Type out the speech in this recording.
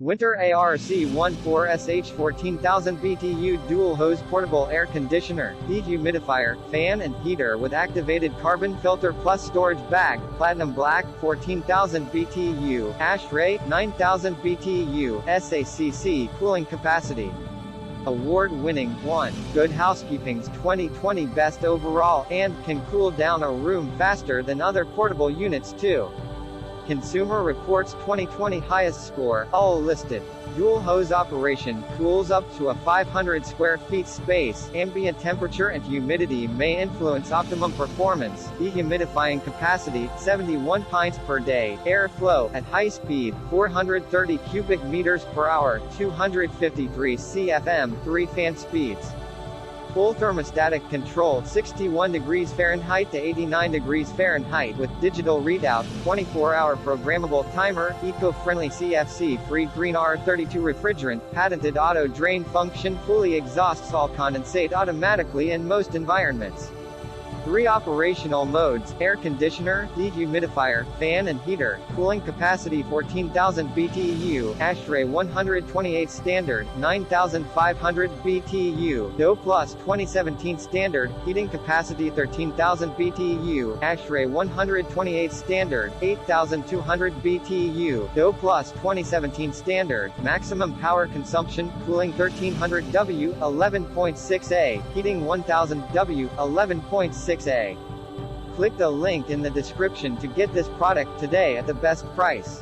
Whynter ARC-14SH 14,000 BTU dual hose portable air conditioner, dehumidifier, fan and heater with activated carbon filter plus storage bag, platinum black, 14,000 BTU, ASHRAE, 9,000 BTU, SACC cooling capacity. Award-winning 1. Good Housekeeping's 2020 Best Overall, and can cool down a room faster than other portable units too. Consumer Reports 2020 highest score, all listed. Dual hose operation, cools up to a 500 square feet space, ambient temperature and humidity may influence optimum performance, dehumidifying capacity, 71 pints per day, airflow, at high speed, 430 cubic meters per hour, 253 CFM, 3 fan speeds. Full thermostatic control 61 degrees Fahrenheit to 89 degrees Fahrenheit with digital readout, 24-hour programmable timer, eco-friendly CFC-free green R32 refrigerant, patented auto drain function fully exhausts all condensate automatically in most environments. 3 operational modes, air conditioner, dehumidifier, fan and heater, cooling capacity 14,000 BTU, ASHRAE-128 Standard, 9,500 BTU, DO Plus 2017 Standard, heating capacity 13,000 BTU, ASHRAE-128 Standard, 8,200 BTU, DO Plus 2017 Standard, maximum power consumption, cooling 1300 W, 11.6A, heating 1000 W, 11.6A. Click the link in the description to get this product today at the best price.